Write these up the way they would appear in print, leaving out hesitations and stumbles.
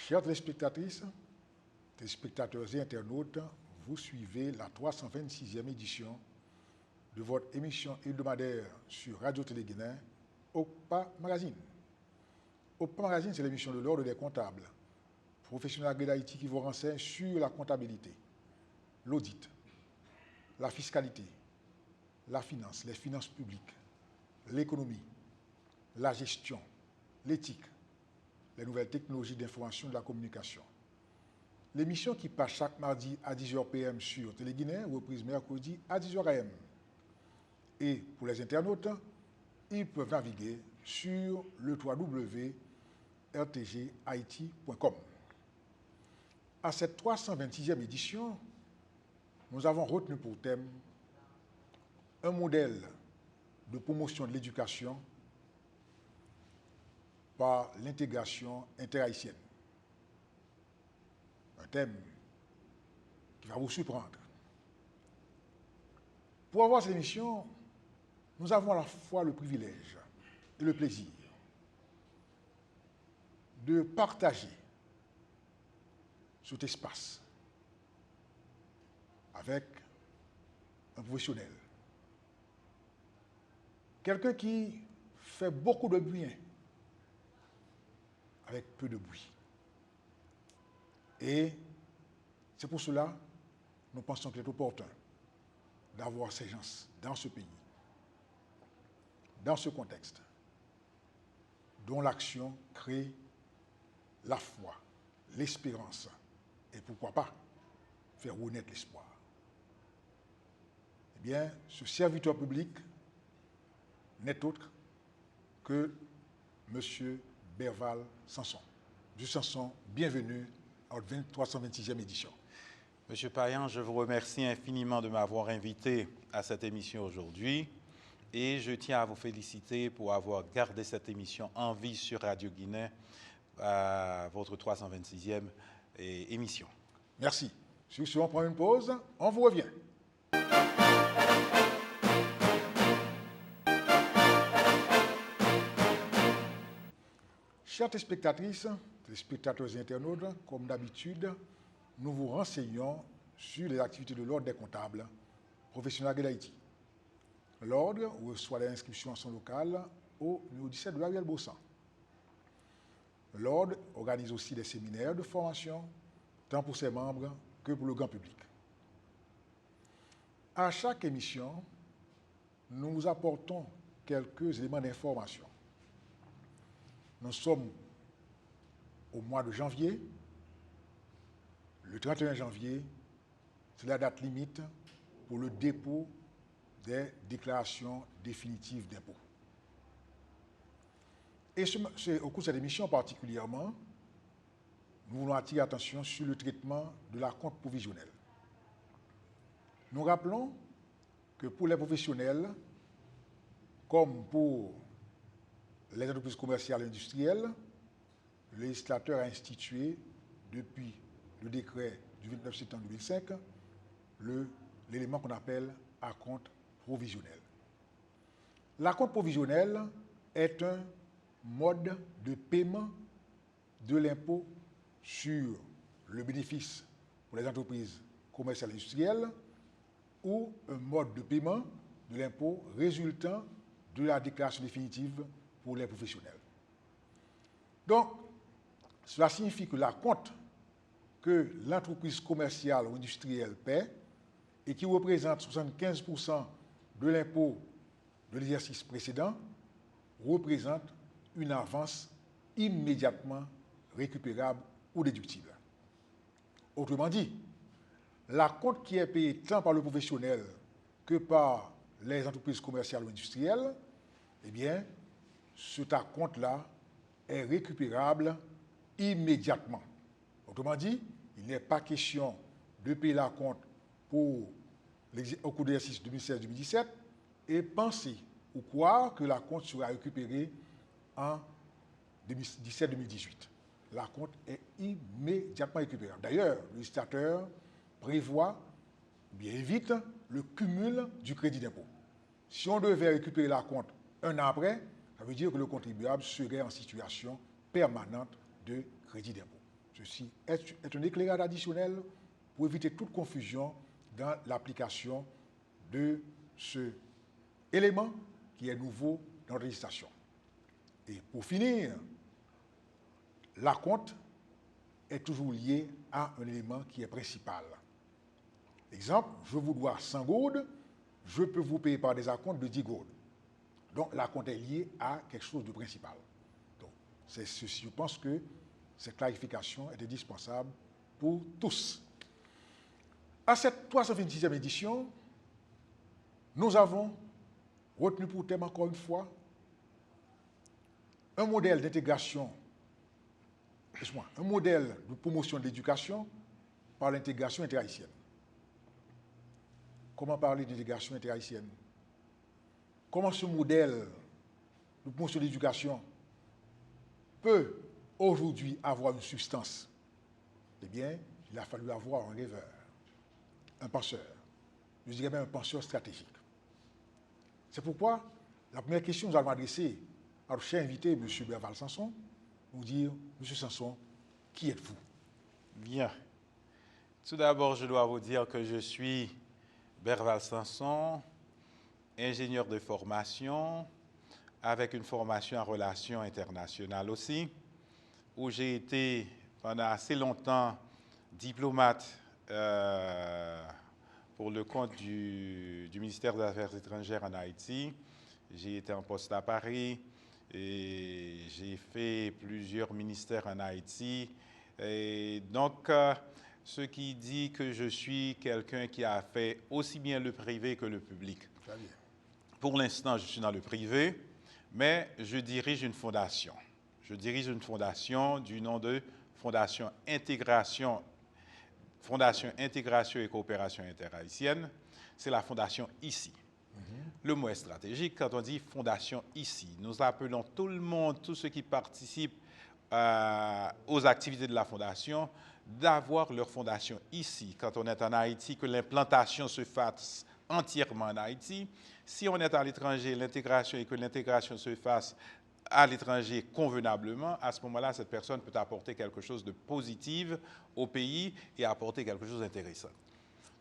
Chers téléspectatrices, téléspectateurs et internautes, vous suivez la 326e édition de votre émission hebdomadaire sur Radio-Télé Guinée, OPA Magazine. OPA Magazine, c'est l'émission de l'Ordre des comptables, professionnels d'Haïti qui vous renseigne sur la comptabilité, l'audit, la fiscalité, la finance, les finances publiques, l'économie, la gestion, l'éthique, les nouvelles technologies d'information et de la communication. L'émission qui passe chaque mardi à 10h PM sur Télé Guinée, reprise mercredi à 10h AM. Et pour les internautes, ils peuvent naviguer sur le www.rtghaiti.com. À cette 326e édition, nous avons retenu pour thème un modèle de promotion de l'éducation par l'intégration interhaïtienne. Un thème qui va vous surprendre. Pour avoir cette émission, nous avons à la fois le privilège et le plaisir de partager cet espace avec un professionnel. Quelqu'un qui fait beaucoup de bien avec peu de bruit. Et c'est pour cela que nous pensons qu'il est opportun d'avoir ces gens dans ce pays, dans ce contexte, dont l'action crée la foi, l'espérance, et pourquoi pas faire renaître l'espoir. Eh bien, ce serviteur public n'est autre que M. Berval Sanson. M. Sanson, bienvenue à notre 326e édition. Monsieur Payan, je vous remercie infiniment de m'avoir invité à cette émission aujourd'hui et je tiens à vous féliciter pour avoir gardé cette émission en vie sur Radio Guinée à votre 326e émission. Merci. Sur ce, on prend une pause, on vous revient. Chères téléspectatrices, téléspectateurs et internautes, comme d'habitude, nous vous renseignons sur les activités de l'Ordre des comptables professionnels d'Haïti. L'Ordre reçoit les inscriptions en son local au numéro 17 de Ariel Bossan. L'Ordre organise aussi des séminaires de formation, tant pour ses membres que pour le grand public. À chaque émission, nous vous apportons quelques éléments d'information. Nous sommes au mois de janvier. Le 31 janvier, c'est la date limite pour le dépôt des déclarations définitives d'impôts. Et au cours de cette émission particulièrement, nous voulons attirer l'attention sur le traitement de la compte provisionnelle. Nous rappelons que pour les professionnels, comme pour les entreprises commerciales et industrielles, le législateur a institué, depuis le décret du 29 septembre 2005, l'élément qu'on appelle acompte provisionnel. L'acompte provisionnel est un mode de paiement de l'impôt sur le bénéfice pour les entreprises commerciales et industrielles ou un mode de paiement de l'impôt résultant de la déclaration définitive pour les professionnels. Donc, cela signifie que l'acompte que l'entreprise commerciale ou industrielle paie et qui représente 75% de l'impôt de l'exercice précédent représente une avance immédiatement récupérable ou déductible. Autrement dit, l'acompte qui est payé tant par le professionnel que par les entreprises commerciales ou industrielles, eh bien, cet acompte-là est récupérable immédiatement. Autrement dit, il n'est pas question de payer l'acompte au cours de l'exercice 2016-2017 et penser ou croire que l'acompte sera récupéré en 2017-2018. L'acompte est immédiatement récupérable. D'ailleurs, le législateur prévoit, bien évite, le cumul du crédit d'impôt. Si on devait récupérer l'acompte un an après, ça veut dire que le contribuable serait en situation permanente de crédit d'impôt. Ceci est un éclairage additionnel pour éviter toute confusion dans l'application de ce élément qui est nouveau dans la législation. Et pour finir, l'acompte est toujours lié à un élément qui est principal. Exemple, je vous dois 100 gourdes, je peux vous payer par des acomptes de 10 gourdes. Donc l'acompte est lié à quelque chose de principal. Donc, c'est ceci, je pense que cette clarification est indispensable pour tous. À cette 326e édition, nous avons retenu pour thème encore une fois un modèle d'intégration, un modèle de promotion de l'éducation par l'intégration interhaïtienne. Comment parler d'intégration interhaïtienne? Comment ce modèle de promotion de l'éducation peut aujourd'hui avoir une substance? Eh bien, il a fallu avoir un rêveur, un penseur, je dirais même un penseur stratégique. C'est pourquoi la première question que nous allons adresser à notre cher invité, M. Berval Sanson, nous dire, M. Sanson, qui êtes-vous? Bien. Tout d'abord, je dois vous dire que je suis Berval Sanson, ingénieur de formation, avec une formation en relations internationales aussi, où j'ai été pendant assez longtemps diplomate pour le compte du ministère des Affaires étrangères en Haïti. J'ai été en poste à Paris et j'ai fait plusieurs ministères en Haïti. Et donc, ce qui dit que je suis quelqu'un qui a fait aussi bien le privé que le public. Très bien. Pour l'instant, je suis dans le privé, mais je dirige une fondation. Je dirige une fondation du nom de Fondation Intégration et Coopération Interhaïtienne. C'est la fondation ICI. Le mot est stratégique quand on dit fondation ICI. Nous appelons tout le monde, tous ceux qui participent aux activités de la fondation, d'avoir leur fondation ici. Quand on est en Haïti, que l'implantation se fasse entièrement en Haïti. Si on est à l'étranger, l'intégration et que l'intégration se fasse à l'étranger convenablement, à ce moment-là, cette personne peut apporter quelque chose de positif au pays et apporter quelque chose d'intéressant.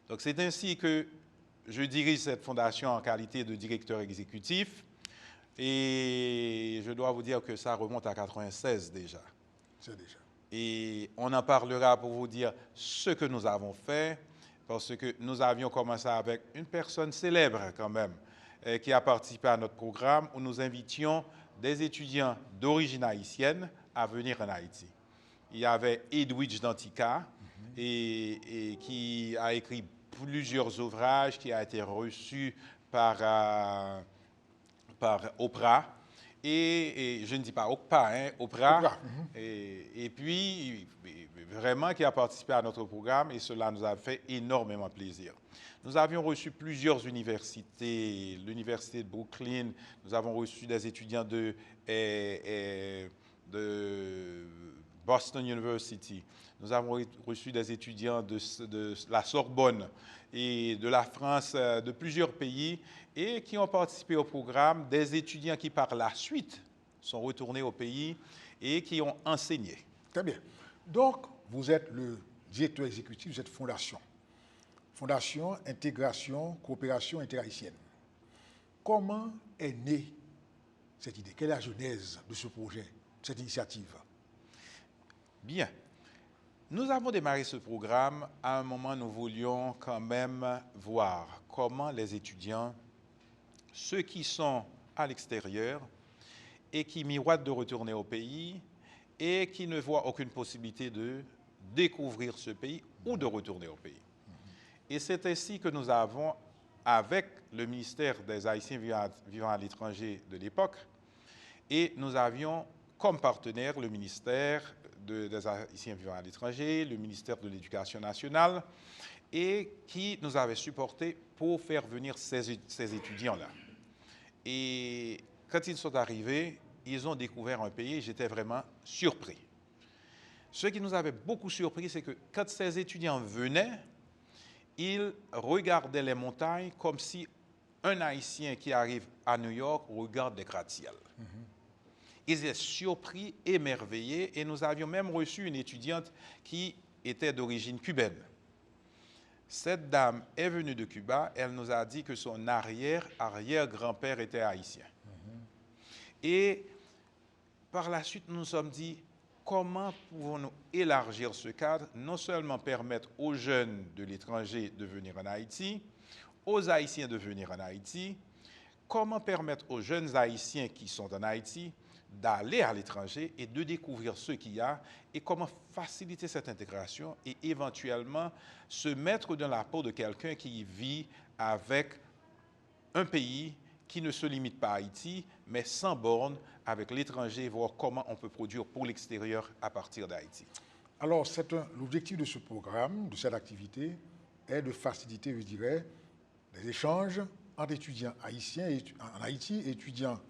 Donc c'est ainsi que je dirige cette fondation en qualité de directeur exécutif et je dois vous dire que ça remonte à 1996 déjà. C'est déjà. Et on en parlera pour vous dire ce que nous avons fait, parce que nous avions commencé avec une personne célèbre quand même, qui a participé à notre programme où nous invitions des étudiants d'origine haïtienne à venir en Haïti. Il y avait Edwidge Dantika, et qui a écrit plusieurs ouvrages, qui a été reçu par Oprah. Et je ne dis pas OCPA, hein, Oprah. Et puis, vraiment, qui a participé à notre programme, et cela nous a fait énormément plaisir. Nous avions reçu plusieurs universités, l'université de Brooklyn, nous avons reçu des étudiants de Boston University, nous avons reçu des étudiants de la Sorbonne et de la France, de plusieurs pays, et qui ont participé au programme, des étudiants qui par la suite sont retournés au pays et qui ont enseigné. Très bien. Donc, vous êtes le directeur exécutif de cette fondation. Fondation Intégration, Coopération Interhaïtienne. Comment est née cette idée? Quelle est la genèse de ce projet, de cette initiative? Bien. Nous avons démarré ce programme à un moment où nous voulions quand même voir comment les étudiants, ceux qui sont à l'extérieur et qui miroitent de retourner au pays et qui ne voient aucune possibilité de découvrir ce pays ou de retourner au pays. Et c'est ainsi que nous avons, avec le ministère des Haïtiens vivant à l'étranger de l'époque, et nous avions comme partenaire le ministère des Haïtiens vivant à l'étranger, le ministère de l'Éducation nationale, et qui nous avait supportés pour faire venir ces étudiants-là. Et quand ils sont arrivés, ils ont découvert un pays et j'étais vraiment surpris. Ce qui nous avait beaucoup surpris, c'est que quand ces étudiants venaient, ils regardaient les montagnes comme si un Haïtien qui arrive à New York regarde des gratte-ciel. Ils étaient surpris, émerveillés, et nous avions même reçu une étudiante qui était d'origine cubaine. Cette dame est venue de Cuba, elle nous a dit que son arrière-arrière-grand-père était haïtien. Et par la suite, nous nous sommes dit, comment pouvons-nous élargir ce cadre, non seulement permettre aux jeunes de l'étranger de venir en Haïti, aux Haïtiens de venir en Haïti, comment permettre aux jeunes Haïtiens qui sont en Haïti d'aller à l'étranger et de découvrir ce qu'il y a et comment faciliter cette intégration et éventuellement se mettre dans la peau de quelqu'un qui vit avec un pays qui ne se limite pas à Haïti, mais sans borne avec l'étranger, voir comment on peut produire pour l'extérieur à partir d'Haïti. Alors, l'objectif de ce programme, de cette activité, est de faciliter, je dirais, les échanges entre étudiants haïtiens en Haïti et étudiants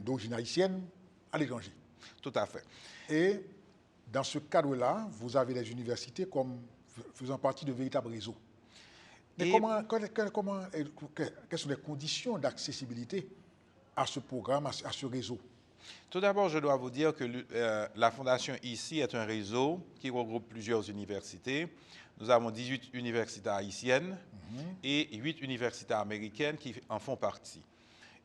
d'origine haïtienne à l'étranger. Tout à fait. Et dans ce cadre-là, vous avez les universités comme faisant partie de véritables réseaux. Mais quelles sont les conditions d'accessibilité à ce programme, à ce réseau? Tout d'abord, je dois vous dire que la Fondation ICI est un réseau qui regroupe plusieurs universités. Nous avons 18 universités haïtiennes et 8 universités américaines qui en font partie.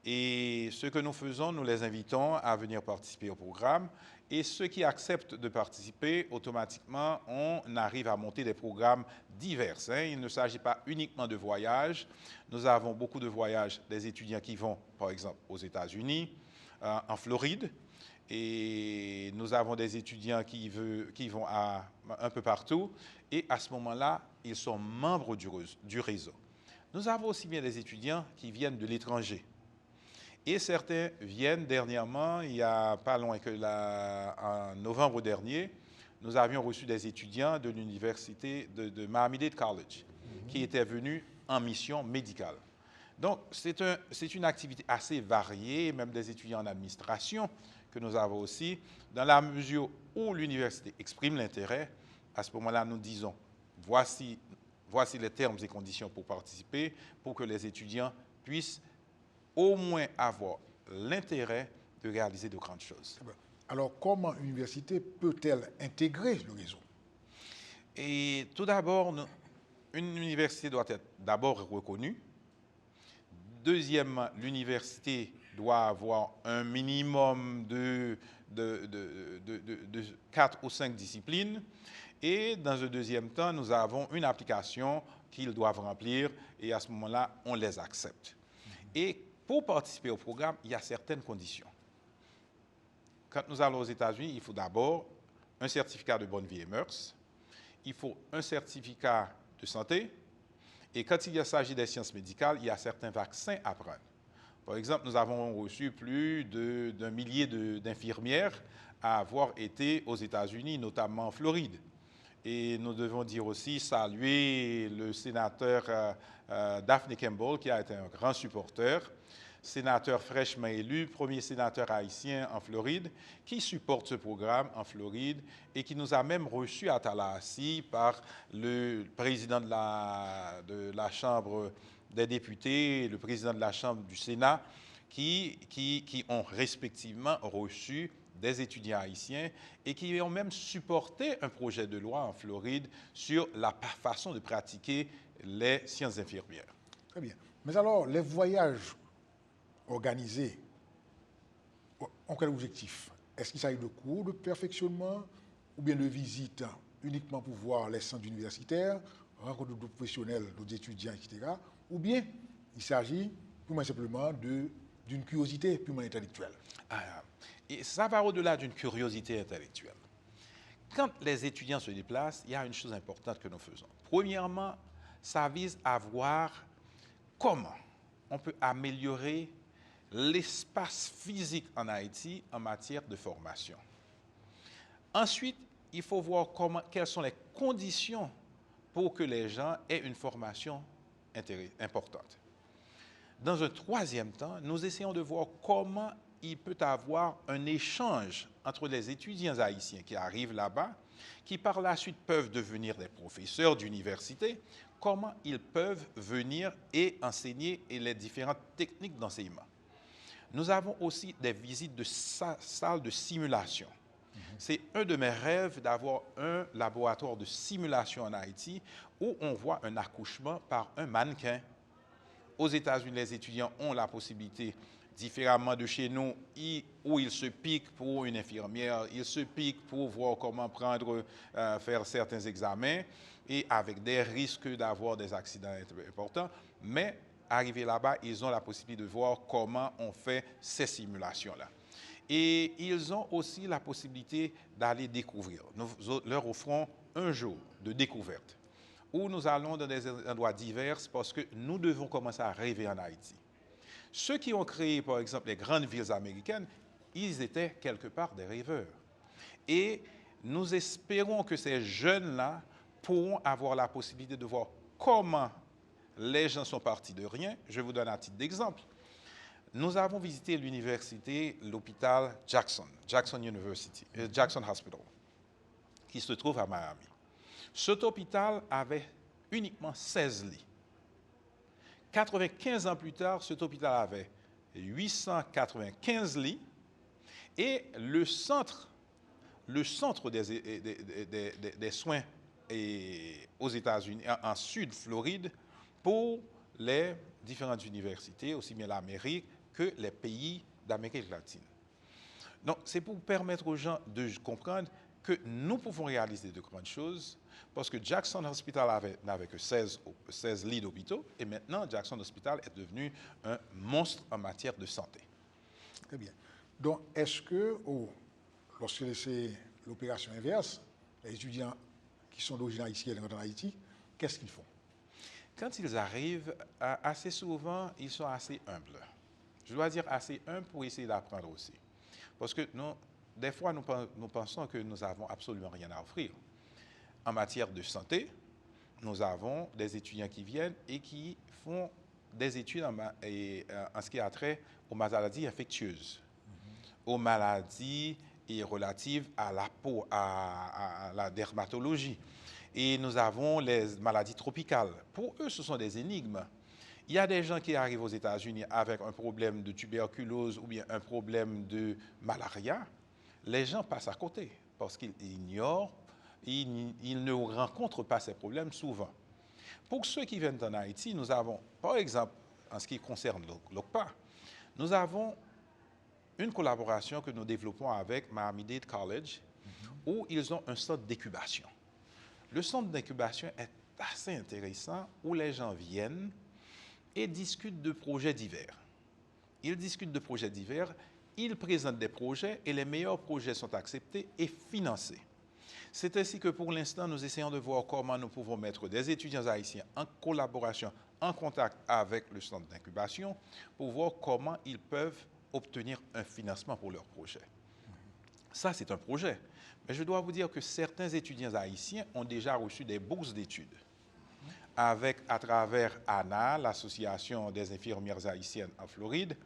Et ce que nous faisons, nous les invitons à venir participer au programme. Et ceux qui acceptent de participer, automatiquement, on arrive à monter des programmes divers. Il ne s'agit pas uniquement de voyages. Nous avons beaucoup de voyages des étudiants qui vont, par exemple, aux États-Unis, en Floride. Et nous avons des étudiants qui vont un peu partout. Et à ce moment-là, ils sont membres du réseau. Nous avons aussi bien des étudiants qui viennent de l'étranger. Et certains viennent dernièrement, il n'y a pas loin que en novembre dernier, nous avions reçu des étudiants de l'université de Miami-Dade College qui étaient venus en mission médicale. Donc, c'est une activité assez variée, même des étudiants en administration que nous avons aussi. Dans la mesure où l'université exprime l'intérêt, à ce moment-là, nous disons, voici les termes et conditions pour participer, pour que les étudiants puissent au moins avoir l'intérêt de réaliser de grandes choses. Alors, comment une université peut-elle intégrer le réseau? Et tout d'abord, une université doit être d'abord reconnue. Deuxièmement, l'université doit avoir un minimum de 4 ou 5 disciplines. Et dans un deuxième temps, nous avons une application qu'ils doivent remplir et à ce moment-là, on les accepte. Et pour participer au programme, il y a certaines conditions. Quand nous allons aux États-Unis, il faut d'abord un certificat de bonne vie et mœurs, il faut un certificat de santé, et quand il s'agit des sciences médicales, il y a certains vaccins à prendre. Par exemple, nous avons reçu plus d'un millier d'infirmières à avoir été aux États-Unis, notamment en Floride. Et nous devons dire aussi, saluer le sénateur Daphne Campbell, qui a été un grand supporter, sénateur fraîchement élu, premier sénateur haïtien en Floride, qui supporte ce programme en Floride et qui nous a même reçus à Tallahassee par le président de la Chambre des députés et le président de la Chambre du Sénat, qui ont respectivement reçu des étudiants haïtiens et qui ont même supporté un projet de loi en Floride sur la façon de pratiquer les sciences infirmières. Très bien. Mais alors, les voyages organisés ont quel objectif? Est-ce qu'il s'agit de cours de perfectionnement ou bien de visites uniquement pour voir les centres universitaires, rencontres de professionnels, d'autres étudiants, etc. Ou bien il s'agit purement simplement d'une curiosité purement intellectuelle? Et ça va au-delà d'une curiosité intellectuelle. Quand les étudiants se déplacent, il y a une chose importante que nous faisons. Premièrement, ça vise à voir comment on peut améliorer l'espace physique en Haïti en matière de formation. Ensuite, il faut voir quelles sont les conditions pour que les gens aient une formation importante. Dans un troisième temps, nous essayons de voir comment il peut y avoir un échange entre les étudiants haïtiens qui arrivent là-bas, qui par la suite peuvent devenir des professeurs d'université, comment ils peuvent venir et enseigner les différentes techniques d'enseignement. Nous avons aussi des visites de salles de simulation. C'est un de mes rêves d'avoir un laboratoire de simulation en Haïti où on voit un accouchement par un mannequin. Aux États-Unis, les étudiants ont la possibilité, différemment de chez nous, où ils se piquent pour une infirmière, ils se piquent pour voir comment faire certains examens, et avec des risques d'avoir des accidents importants. Mais arrivés là-bas, ils ont la possibilité de voir comment on fait ces simulations-là. Et ils ont aussi la possibilité d'aller découvrir. Nous leur offrons un jour de découverte où nous allons dans des endroits divers parce que nous devons commencer à rêver en Haïti. Ceux qui ont créé, par exemple, les grandes villes américaines, ils étaient quelque part des rêveurs. Et nous espérons que ces jeunes-là pourront avoir la possibilité de voir comment les gens sont partis de rien. Je vous donne un titre d'exemple. Nous avons visité l'université, l'hôpital Jackson Hospital, qui se trouve à Miami. Cet hôpital avait uniquement 16 lits. 95 ans plus tard, cet hôpital avait 895 lits et le centre des soins aux États-Unis, en Sud-Floride, pour les différentes universités, aussi bien l'Amérique que les pays d'Amérique latine. Donc, c'est pour permettre aux gens de comprendre que nous pouvons réaliser de grandes choses, parce que Jackson Hospital n'avait que 16 lits d'hôpitaux, et maintenant, Jackson Hospital est devenu un monstre en matière de santé. Très bien. Donc, est-ce que, lorsque c'est l'opération inverse, les étudiants qui sont d'origine haïtienne rentrent en Haïti, qu'est-ce qu'ils font? Quand ils arrivent, assez souvent, ils sont assez humbles. Je dois dire assez humbles pour essayer d'apprendre aussi. Parce que des fois, nous pensons que nous n'avons absolument rien à offrir. En matière de santé, nous avons des étudiants qui viennent et qui font des études en ce qui a trait aux maladies infectieuses, aux maladies relatives à la peau, à la dermatologie. Et nous avons les maladies tropicales. Pour eux, ce sont des énigmes. Il y a des gens qui arrivent aux États-Unis avec un problème de tuberculose ou bien un problème de malaria. Les gens passent à côté parce qu'ils ignorent, ils ne rencontrent pas ces problèmes souvent. Pour ceux qui viennent en Haïti, nous avons, par exemple, en ce qui concerne l'OCPA, nous avons une collaboration que nous développons avec Miami-Dade College, où ils ont un centre d'incubation. Le centre d'incubation est assez intéressant, où les gens viennent et discutent de projets divers. Ils discutent de projets divers, ils présentent des projets et les meilleurs projets sont acceptés et financés. C'est ainsi que pour l'instant, nous essayons de voir comment nous pouvons mettre des étudiants haïtiens en collaboration, en contact avec le centre d'incubation pour voir comment ils peuvent obtenir un financement pour leur projet. Ça, c'est un projet. Mais je dois vous dire que certains étudiants haïtiens ont déjà reçu des bourses d'études. À travers ANA, l'Association des infirmières haïtiennes en Floride,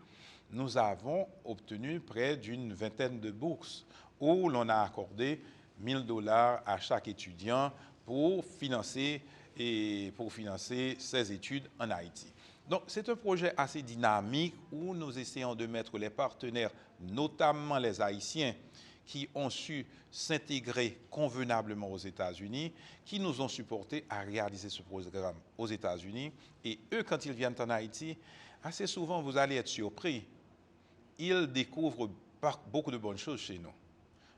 nous avons obtenu près d'une vingtaine de bourses où l'on a accordé $1000 à chaque étudiant pour financer ses études en Haïti. Donc, c'est un projet assez dynamique où nous essayons de mettre les partenaires, notamment les Haïtiens, qui ont su s'intégrer convenablement aux États-Unis, qui nous ont supportés à réaliser ce programme aux États-Unis. Et eux, quand ils viennent en Haïti, assez souvent, vous allez être surpris. Ils découvrent beaucoup de bonnes choses chez nous.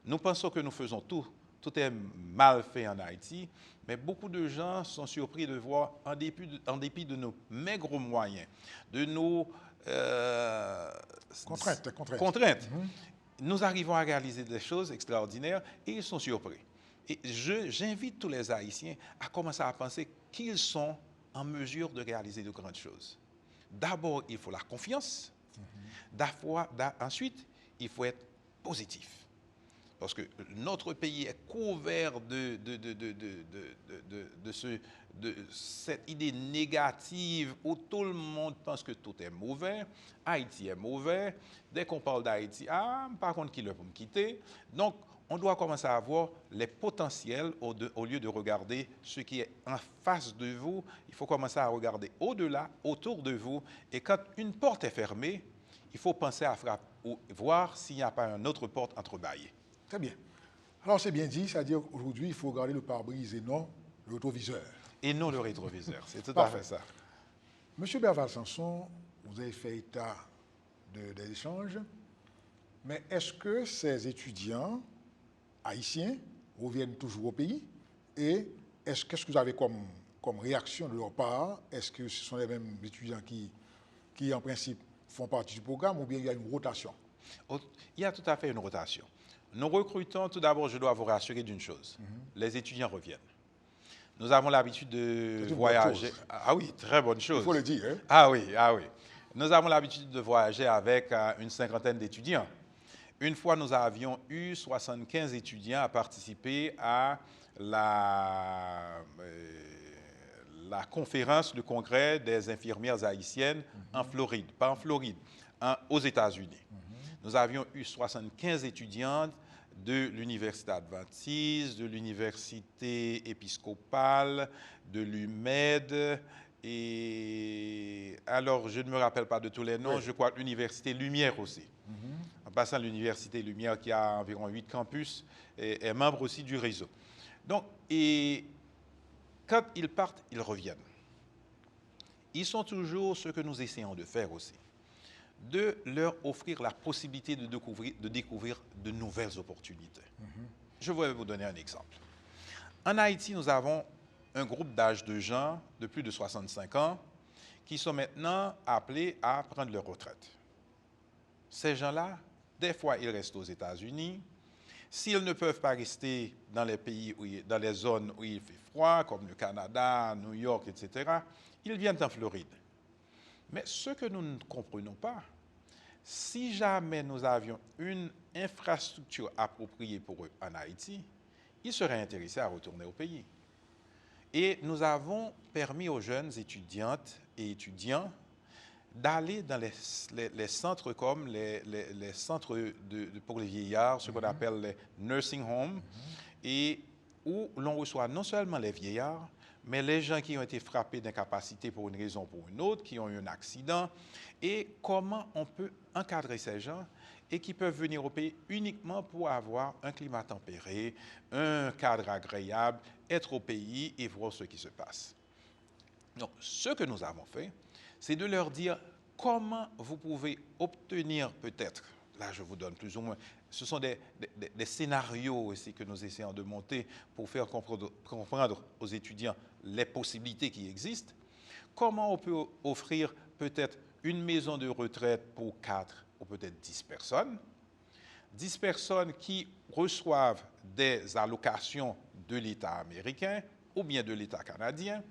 Nous pensons que nous faisons tout est mal fait en Haïti, mais beaucoup de gens sont surpris de voir, en dépit de nos maigres moyens, de nos contraintes, nous arrivons à réaliser des choses extraordinaires et ils sont surpris. Et j'invite tous les Haïtiens à commencer à penser qu'ils sont en mesure de réaliser de grandes choses. D'abord, il faut la confiance. Ensuite, il faut être positif. Parce que notre pays est couvert de cette idée négative où tout le monde pense que tout est mauvais, Haïti est mauvais. Dès qu'on parle d'Haïti, par contre, qui le peut me quitter. Donc, on doit commencer à voir les potentiels au lieu de regarder ce qui est en face de vous. Il faut commencer à regarder au-delà, autour de vous. Et quand une porte est fermée, il il faut penser à voir s'il n'y a pas une autre porte entrebâillée. Très bien. Alors, c'est bien dit, c'est-à-dire qu'aujourd'hui, il faut regarder le pare-brise et non le rétroviseur. Et non le rétroviseur, c'est tout à Parfait. fait ça. Monsieur Berval Sanson, vous avez fait état des échanges, mais est-ce que ces étudiants haïtiens reviennent toujours au pays? Et qu'est-ce que vous avez comme réaction de leur part? Est-ce que ce sont les mêmes étudiants qui, en principe, font partie du programme ou bien il y a une rotation? Il y a tout à fait une rotation. Nous recrutons, tout d'abord, je dois vous rassurer d'une chose. Les étudiants reviennent. Nous avons l'habitude de voyager. Ah oui, très bonne chose. Il faut le dire. Hein? Ah oui. Nous avons l'habitude de voyager avec une cinquantaine d'étudiants. Une fois, nous avions eu 75 étudiants à participer à la conférence, le congrès des infirmières haïtiennes en Floride, pas en Floride, aux États-Unis. Nous avions eu 75 étudiantes de l'Université adventiste, de l'Université épiscopale, de l'UMED, et alors je ne me rappelle pas de tous les noms, oui. Je crois que l'Université Lumière aussi. En passant, l'Université Lumière qui a environ 8 campus est membre aussi du réseau. Donc, et quand ils partent, ils reviennent. Ils sont toujours ce que nous essayons de faire aussi, de leur offrir la possibilité de découvrir de nouvelles opportunités. Je vais vous donner un exemple. En Haïti, nous avons un groupe d'âge de gens de plus de 65 ans qui sont maintenant appelés à prendre leur retraite. Ces gens-là, des fois, ils restent aux États-Unis. S'ils ne peuvent pas rester dans les pays, dans les zones où il fait froid, comme le Canada, New York, etc., ils viennent en Floride. Mais ce que nous ne comprenons pas, si jamais nous avions une infrastructure appropriée pour eux en Haïti, ils seraient intéressés à retourner au pays. Et nous avons permis aux jeunes étudiantes et étudiants d'aller dans les centres comme les centres pour les vieillards, ce qu'on appelle les nursing homes, et où l'on reçoit non seulement les vieillards, mais les gens qui ont été frappés d'incapacité pour une raison ou pour une autre, qui ont eu un accident, et comment on peut encadrer ces gens et qui peuvent venir au pays uniquement pour avoir un climat tempéré, un cadre agréable, être au pays et voir ce qui se passe. Donc, ce que nous avons fait, c'est de leur dire comment vous pouvez obtenir peut-être, là je vous donne plus ou moins, ce sont des scénarios aussi que nous essayons de monter pour faire comprendre aux étudiants les possibilités qui existent, comment on peut offrir peut-être une maison de retraite pour 4 ou peut-être 10 personnes, 10 personnes qui reçoivent des allocations de l'État américain ou bien de l'État canadien,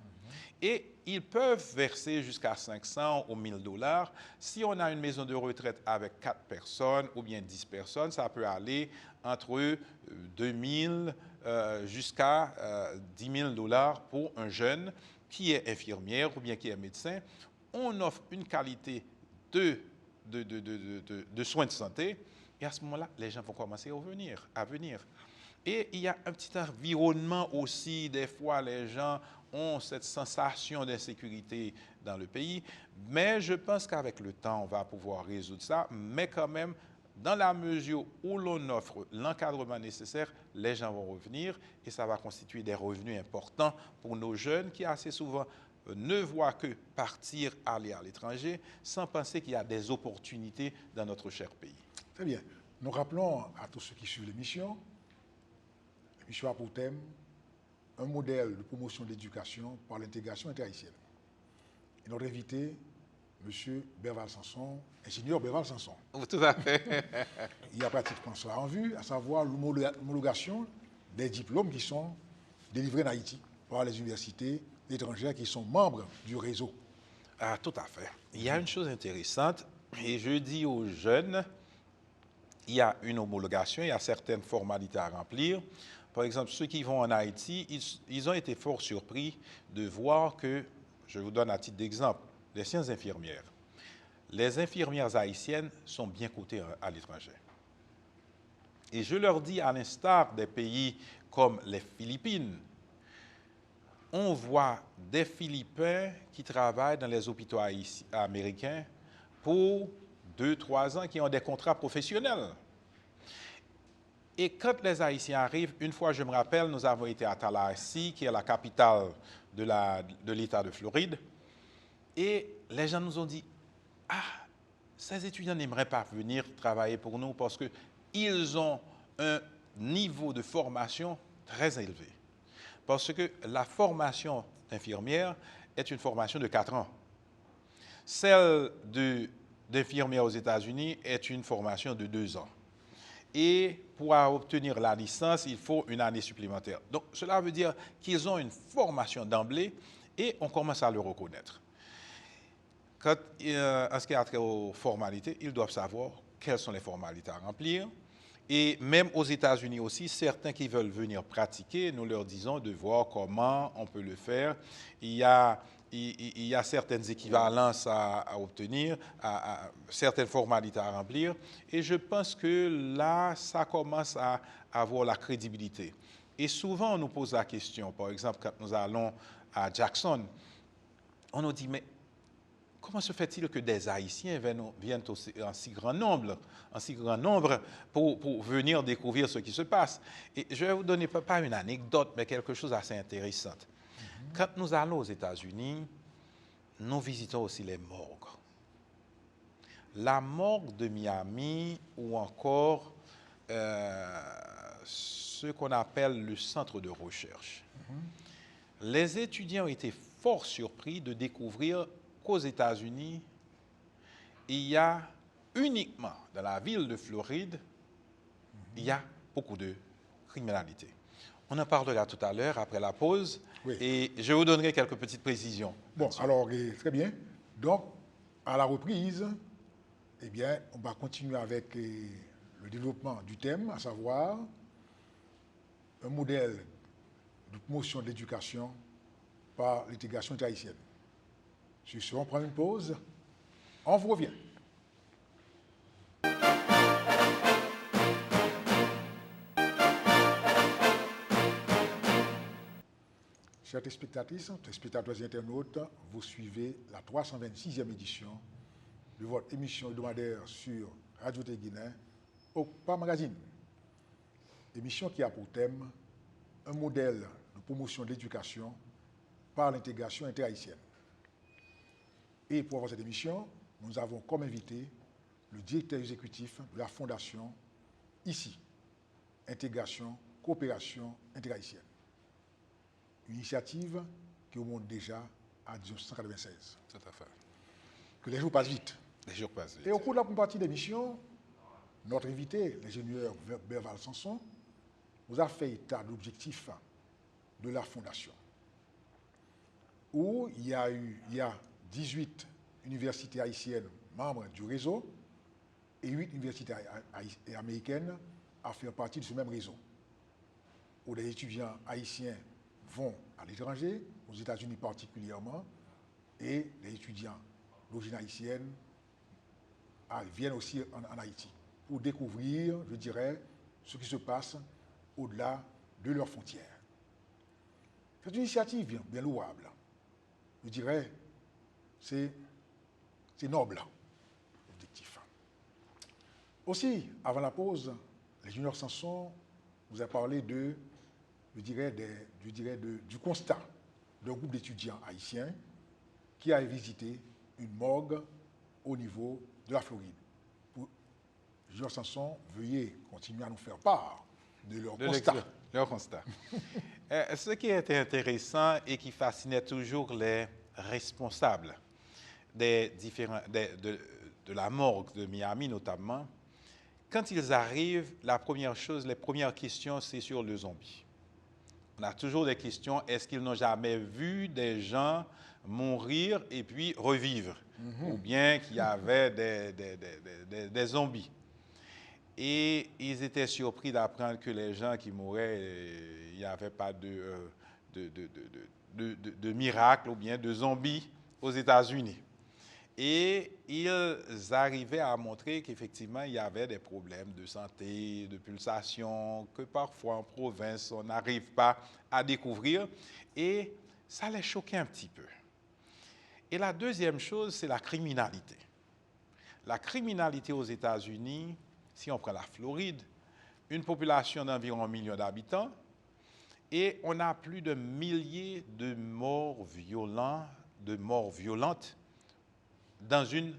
et ils peuvent verser jusqu'à 500 ou 1000 $. Si on a une maison de retraite avec 4 personnes ou bien 10 personnes, ça peut aller entre 2000 jusqu'à 10 000 $ pour un jeune qui est infirmière ou bien qui est médecin. On offre une qualité de soins de santé et à ce moment-là, les gens vont commencer à venir. Et il y a un petit environnement aussi, des fois les gens ont cette sensation d'insécurité dans le pays, mais je pense qu'avec le temps, on va pouvoir résoudre ça, mais quand même, dans la mesure où l'on offre l'encadrement nécessaire, les gens vont revenir et ça va constituer des revenus importants pour nos jeunes qui assez souvent ne voient que partir, aller à l'étranger, sans penser qu'il y a des opportunités dans notre cher pays. Très bien. Nous rappelons à tous ceux qui suivent l'émission, l'émission a pour thème un modèle de promotion de l'éducation par l'intégration interhaïtienne. Et notre invité, M. Berval Sanson, ingénieur Berval Sanson. Tout à fait. Il y a pratiquement cela en vue, à savoir l'homologation des diplômes qui sont délivrés en Haïti par les universités étrangères qui sont membres du réseau. Ah, tout à fait. Il y a une chose intéressante, et je dis aux jeunes, il y a une homologation, il y a certaines formalités à remplir. Par exemple, ceux qui vont en Haïti, ils ont été fort surpris de voir que, je vous donne à titre d'exemple, les sciences infirmières. Les infirmières haïtiennes sont bien cotées à l'étranger. Et je leur dis, à l'instar des pays comme les Philippines, on voit des Philippins qui travaillent dans les hôpitaux américains pour 2, 3 ans qui ont des contrats professionnels. Et quand les Haïtiens arrivent, une fois, je me rappelle, nous avons été à Tallahassee, qui est la capitale de l'État de Floride, et les gens nous ont dit, ah, ces étudiants n'aimeraient pas venir travailler pour nous parce qu'ils ont un niveau de formation très élevé. Parce que la formation d'infirmière est une formation de 4 ans. Celle d'infirmière aux États-Unis est une formation de 2 ans. Et pour obtenir la licence, il faut une année supplémentaire. Donc, cela veut dire qu'ils ont une formation d'emblée et on commence à le reconnaître. En ce qui a trait aux formalités, ils doivent savoir quelles sont les formalités à remplir. Et même aux États-Unis aussi, certains qui veulent venir pratiquer, nous leur disons de voir comment on peut le faire. Il y a certaines équivalences à obtenir, certaines formalités à remplir. Et je pense que là, ça commence à avoir la crédibilité. Et souvent, on nous pose la question, par exemple, quand nous allons à Jackson, on nous dit, mais comment se fait-il que des Haïtiens viennent en si grand nombre pour venir découvrir ce qui se passe? Et je vais vous donner pas une anecdote, mais quelque chose d'assez intéressant. Quand nous allons aux États-Unis, nous visitons aussi les morgues. La morgue de Miami ou encore ce qu'on appelle le centre de recherche. Les étudiants étaient fort surpris de découvrir qu'aux États-Unis, il y a uniquement dans la ville de Floride, il y a beaucoup de criminalité. On en parlera tout à l'heure après la pause et je vous donnerai quelques petites précisions. Bon, alors très bien. Donc, à la reprise, eh bien, on va continuer avec le développement du thème, à savoir un modèle de promotion de l'éducation par l'intégration haïtienne. Sur ce, on prend une pause. On vous revient. Chers téléspectatrices, téléspectateurs et internautes, vous suivez la 326e édition de votre émission hebdomadaire sur Radio Guinée, OCPA Magazine. Émission qui a pour thème un modèle de promotion de l'éducation par l'intégration interhaïtienne. Et pour avoir cette émission, nous avons comme invité le directeur exécutif de la Fondation ICI, Intégration, Coopération Interhaïtienne. Une initiative qui remonte déjà à 1996. Tout à fait. Que les jours passent vite. Les jours passent vite. Et au cours de la première partie de l'émission, notre invité, l'ingénieur Berval Sanson, nous a fait état d'objectifs de la Fondation, où il y a 18 universités haïtiennes membres du réseau et 8 universités américaines à faire partie de ce même réseau, où les étudiants haïtiens vont à l'étranger, aux États-Unis particulièrement, et les étudiants d'origine haïtienne viennent aussi en Haïti pour découvrir, je dirais, ce qui se passe au-delà de leurs frontières. C'est une initiative bien louable. Je dirais, c'est noble, l'objectif. Aussi, avant la pause, l'ingénieur Sanson vous a parlé du constat d'un groupe d'étudiants haïtiens qui a visité une morgue au niveau de la Floride. L'ingénieur Sanson, veuillez continuer à nous faire part de leur constat. Ce qui était intéressant et qui fascinait toujours les responsables de la morgue de Miami notamment, quand ils arrivent, les premières questions, c'est sur le zombie. On a toujours des questions, est-ce qu'ils n'ont jamais vu des gens mourir et puis revivre, ou bien qu'il y avait des zombies. Et ils étaient surpris d'apprendre que les gens qui mouraient, il n'y avait pas de miracle ou bien de zombies aux États-Unis. Et ils arrivaient à montrer qu'effectivement, il y avait des problèmes de santé, de pulsation, que parfois en province, on n'arrive pas à découvrir. Et ça les choquait un petit peu. Et la deuxième chose, c'est la criminalité. la criminalité aux États-Unis, si on prend la Floride, une population d'environ 1 million d'habitants, et on a plus de milliers de morts violentes dans une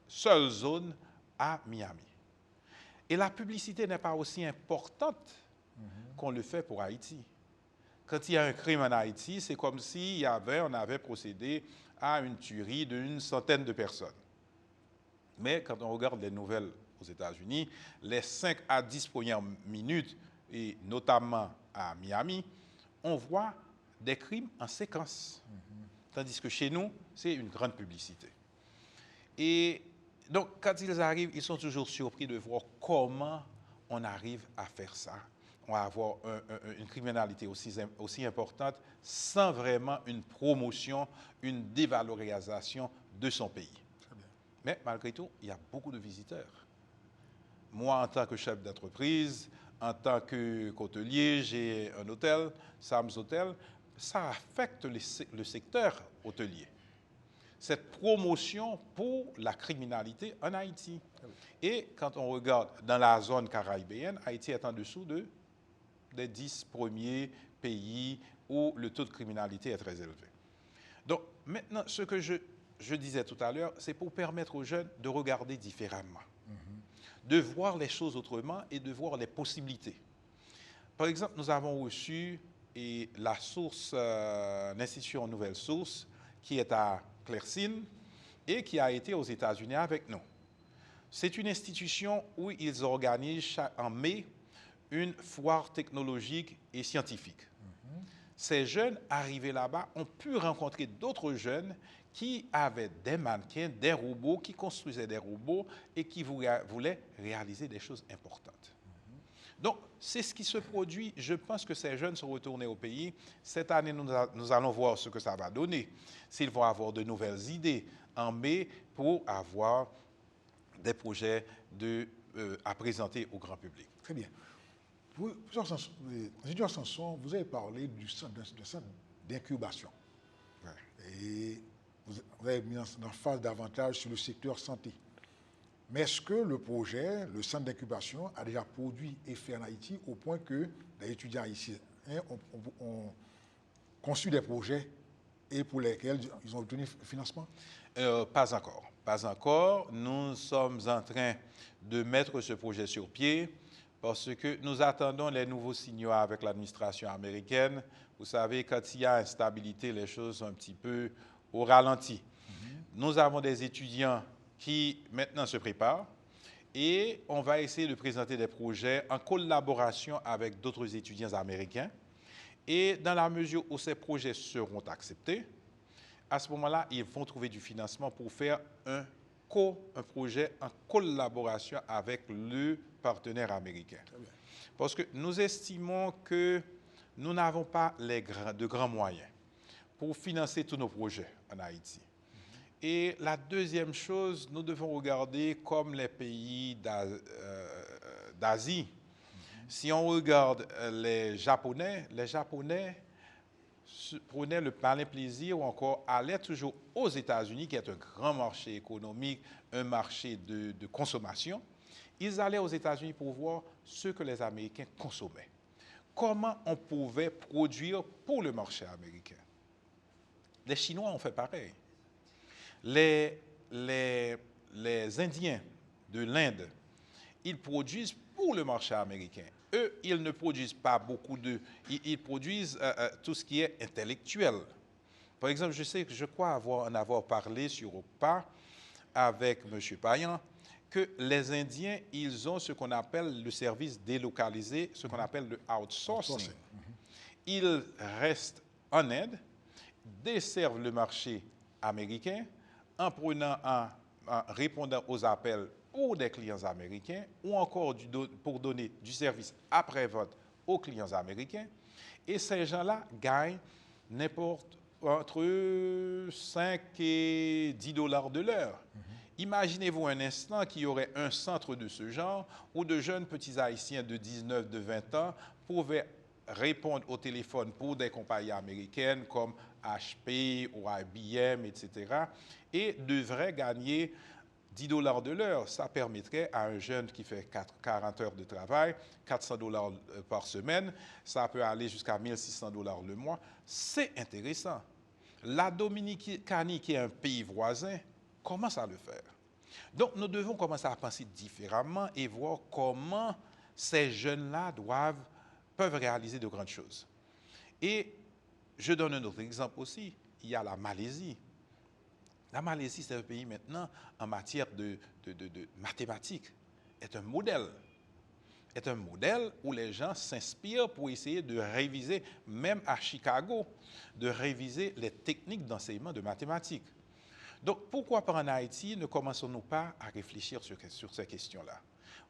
seule zone à Miami. Et la publicité n'est pas aussi importante qu'on le fait pour Haïti. Quand il y a un crime en Haïti, c'est comme si on avait procédé à une tuerie d'une centaine de personnes. Mais quand on regarde les nouvelles aux États-Unis, les 5 à 10 premières minutes, et notamment à Miami, on voit des crimes en séquence. Tandis que chez nous, c'est une grande publicité. Et donc, quand ils arrivent, ils sont toujours surpris de voir comment on arrive à faire ça. On va avoir une criminalité aussi importante sans vraiment une promotion, une dévalorisation de son pays. Mais malgré tout, il y a beaucoup de visiteurs. Moi, en tant que chef d'entreprise, en tant qu'hôtelier, j'ai un hôtel, Sam's Hotel, ça affecte le secteur hôtelier. Cette promotion pour la criminalité en Haïti. Et quand on regarde dans la zone caribéenne, Haïti est en dessous des 10 premiers pays où le taux de criminalité est très élevé. Donc maintenant, ce que je disais tout à l'heure, c'est pour permettre aux jeunes de regarder différemment, de voir les choses autrement et de voir les possibilités. Par exemple, nous avons reçu l'institution Nouvelle Source, qui est à Clercine et qui a été aux États-Unis avec nous. C'est une institution où ils organisent en mai une foire technologique et scientifique. Ces jeunes arrivés là-bas ont pu rencontrer d'autres jeunes qui avaient des mannequins, des robots, qui construisaient des robots et qui voulaient réaliser des choses importantes. Donc, c'est ce qui se produit. Je pense que ces jeunes sont retournés au pays. Cette année, nous allons voir ce que ça va donner. S'ils vont avoir de nouvelles idées en mai pour avoir des projets à présenter au grand public. Très bien. Ingénieur Sanson, vous avez parlé d'un centre d'incubation. Ouais. Et vous avez mis en phase davantage sur le secteur santé. Mais est-ce que le projet, le centre d'incubation, a déjà produit effet en Haïti au point que les étudiants haïtiens ont conçu des projets et pour lesquels ils ont obtenu financement? Pas encore. Pas encore. Nous sommes en train de mettre ce projet sur pied parce que nous attendons les nouveaux signaux avec l'administration américaine. Vous savez, quand il y a instabilité, les choses sont un petit peu au ralenti. Nous avons des étudiants qui maintenant se préparent et on va essayer de présenter des projets en collaboration avec d'autres étudiants américains. Et dans la mesure où ces projets seront acceptés, à ce moment-là, ils vont trouver du financement pour faire un projet en collaboration avec le partenaire américain. Parce que nous estimons que nous n'avons pas de grands moyens pour financer tous nos projets en Haïti. Et la deuxième chose, nous devons regarder comme les pays d'Asie. Si on regarde les Japonais prenaient le malin plaisir ou encore allaient toujours aux États-Unis, qui est un grand marché économique, un marché de consommation. Ils allaient aux États-Unis pour voir ce que les Américains consommaient. Comment on pouvait produire pour le marché américain. Les Chinois ont fait pareil. Les Indiens de l'Inde, ils produisent pour le marché américain. Eux, ils ne produisent pas beaucoup ils produisent tout ce qui est intellectuel. Par exemple, je crois en avoir parlé sur OCPA avec M. Payan, que les Indiens, ils ont ce qu'on appelle le service délocalisé, ce qu'on appelle le outsourcing. Ils restent en Inde, desservent le marché américain en répondant aux appels pour des clients américains ou encore pour donner du service après-vente aux clients américains. Et ces gens-là gagnent entre 5 et 10 $ de l'heure. Imaginez-vous un instant qu'il y aurait un centre de ce genre où de jeunes petits Haïtiens de 19, de 20 ans pouvaient répondre au téléphone pour des compagnies américaines comme HP ou IBM, etc. et devraient gagner $10 de l'heure, ça permettrait à un jeune qui fait 40 heures de travail, $400 par semaine, ça peut aller jusqu'à $1 600 le mois. C'est intéressant. La Dominicanie, qui est un pays voisin, commence à le faire. Donc, nous devons commencer à penser différemment et voir comment ces jeunes-là peuvent réaliser de grandes choses. Et je donne un autre exemple aussi. Il y a la Malaisie. La Malaisie, c'est un pays maintenant, en matière de mathématiques, est un modèle. Est un modèle où les gens s'inspirent pour essayer de réviser, même à Chicago, de réviser les techniques d'enseignement de mathématiques. Donc, pourquoi pas en Haïti ne commençons-nous pas à réfléchir sur ces questions-là?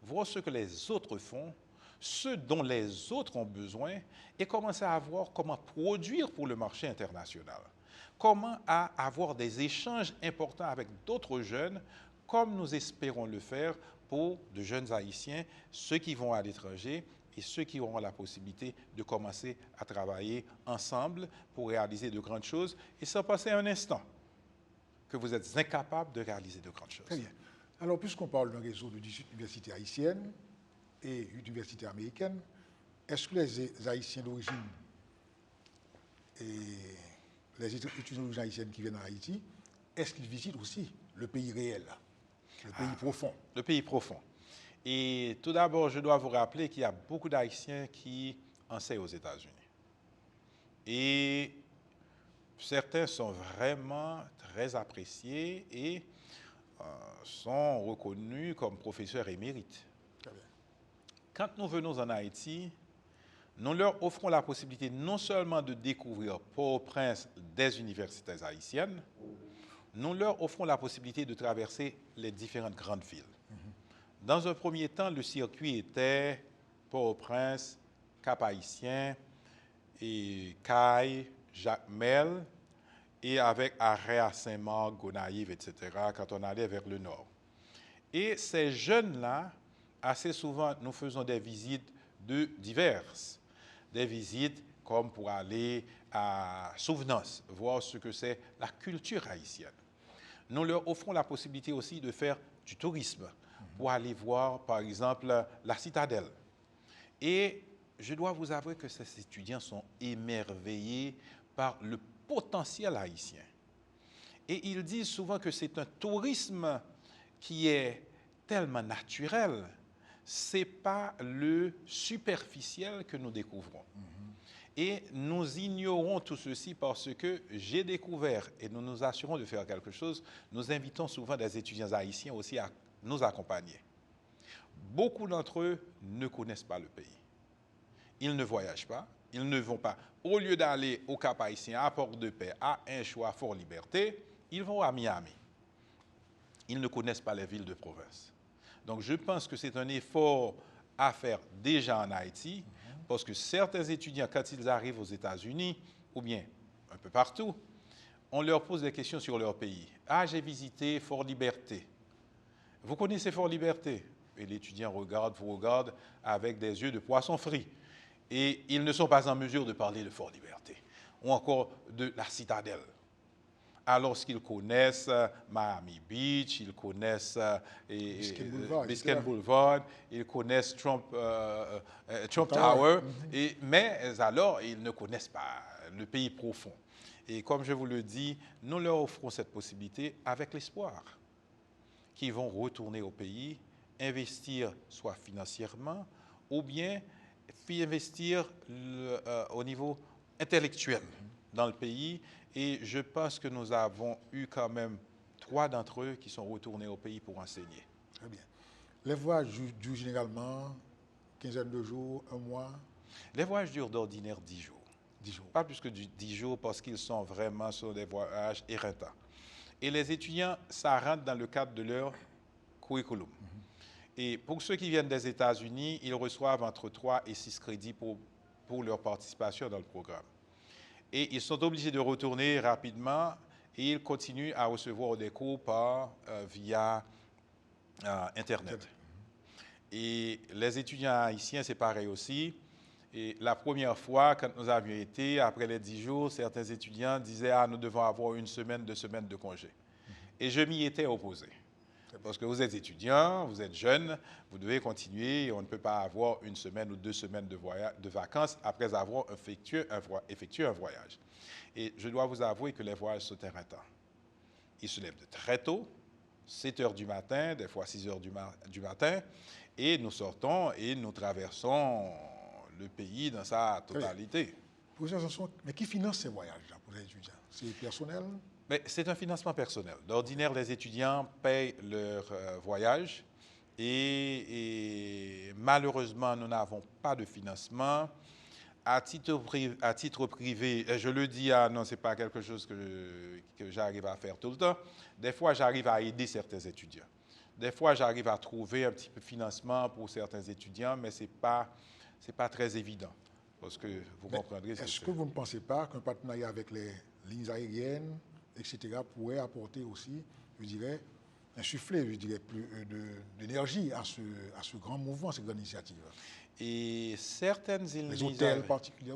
Voir ce que les autres font, ce dont les autres ont besoin, et commencer à voir comment produire pour le marché international. Comment avoir des échanges importants avec d'autres jeunes, comme nous espérons le faire pour de jeunes Haïtiens, ceux qui vont à l'étranger et ceux qui auront la possibilité de commencer à travailler ensemble pour réaliser de grandes choses, et sans passer un instant que vous êtes incapables de réaliser de grandes choses. Très bien. Alors, puisqu'on parle d'un réseau de 18 universités haïtiennes et universités américaines, est-ce que les Haïtiens d'origine et les étudiants d'origine haïtienne qui viennent en Haïti, est-ce qu'ils visitent aussi le pays réel, le pays profond? Le pays profond. Et tout d'abord, je dois vous rappeler qu'il y a beaucoup d'Haïtiens qui enseignent aux États-Unis. Et certains sont vraiment très appréciés et sont reconnus comme professeurs émérites. Très bien. Quand nous venons en Haïti, nous leur offrons la possibilité non seulement de découvrir Port-au-Prince des universités haïtiennes, nous leur offrons la possibilité de traverser les différentes grandes villes. Dans un premier temps, le circuit était Port-au-Prince, Cap-Haïtien, et Caille, Jacmel, et avec arrêt à Saint-Marc, Gonaïves, etc., quand on allait vers le nord. Et ces jeunes-là, assez souvent, nous faisons des visites diverses. Des visites comme pour aller à Souvenance, voir ce que c'est la culture haïtienne. Nous leur offrons la possibilité aussi de faire du tourisme, pour aller voir, par exemple, la citadelle. Et je dois vous avouer que ces étudiants sont émerveillés par le potentiel haïtien. Et ils disent souvent que c'est un tourisme qui est tellement naturel, ce n'est pas le superficiel que nous découvrons. Et nous ignorons tout ceci parce que j'ai découvert, et nous nous assurons de faire quelque chose, nous invitons souvent des étudiants haïtiens aussi à nous accompagner. Beaucoup d'entre eux ne connaissent pas le pays. Ils ne voyagent pas, ils ne vont pas. Au lieu d'aller au Cap-Haïtien, à Port-de-Paix, à Anchois, à Fort-Liberté, ils vont à Miami. Ils ne connaissent pas les villes de province. Donc je pense que c'est un effort à faire déjà en Haïti, parce que certains étudiants, quand ils arrivent aux États-Unis, ou bien un peu partout, on leur pose des questions sur leur pays. Ah, j'ai visité Fort-Liberté. Vous connaissez Fort-Liberté? Et l'étudiant vous regarde avec des yeux de poisson frit. Et ils ne sont pas en mesure de parler de Fort-Liberté, ou encore de la citadelle. Alors qu'ils connaissent Miami Beach, ils connaissent Biscayne Boulevard, ils connaissent Trump Tower, mais alors ils ne connaissent pas le pays profond. Et comme je vous le dis, nous leur offrons cette possibilité avec l'espoir qu'ils vont retourner au pays, investir soit financièrement ou bien investir au niveau intellectuel dans le pays. Et je pense que nous avons eu quand même 3 d'entre eux qui sont retournés au pays pour enseigner. Très bien. Les voyages durent généralement 15 de jours, 1 mois? Les voyages durent d'ordinaire 10 jours. 10 jours. Pas plus que 10 jours parce qu'ils sont vraiment sur des voyages éreintants. Et les étudiants, ça rentre dans le cadre de leur curriculum. Et pour ceux qui viennent des États-Unis, ils reçoivent entre 3 et 6 crédits pour leur participation dans le programme. Et ils sont obligés de retourner rapidement et ils continuent à recevoir des cours via Internet. Et les étudiants haïtiens, c'est pareil aussi. Et la première fois, quand nous avions été, après les 10 jours, certains étudiants disaient « Ah, nous devons avoir 1 semaine, 2 semaines de congé. » Et je m'y étais opposé. Parce que vous êtes étudiant, vous êtes jeune, vous devez continuer et on ne peut pas avoir 1 semaine ou 2 semaines de vacances après avoir effectué un voyage. Et je dois vous avouer que les voyages sont irritants. Ils se lèvent de très tôt, 7 heures du matin, des fois 6 heures du matin, et nous sortons et nous traversons le pays dans sa totalité. Professeur Sanson, mais qui finance ces voyages-là pour les étudiants? C'est personnel? Mais c'est un financement personnel. D'ordinaire, les étudiants payent leur voyage et malheureusement, nous n'avons pas de financement. À titre privé, je le dis, non, ce n'est pas quelque chose que j'arrive à faire tout le temps. Des fois, j'arrive à aider certains étudiants. Des fois, j'arrive à trouver un petit peu de financement pour certains étudiants, mais ce n'est pas très évident. Parce que vous comprendrez. Est-ce que vous ne pensez pas qu'un partenariat avec les lignes aériennes, etc., pourrait apporter aussi, je dirais, insuffler, je dirais, plus d'énergie à ce grand mouvement, cette grande initiative? Et certaines lignes les hôtels particuliers,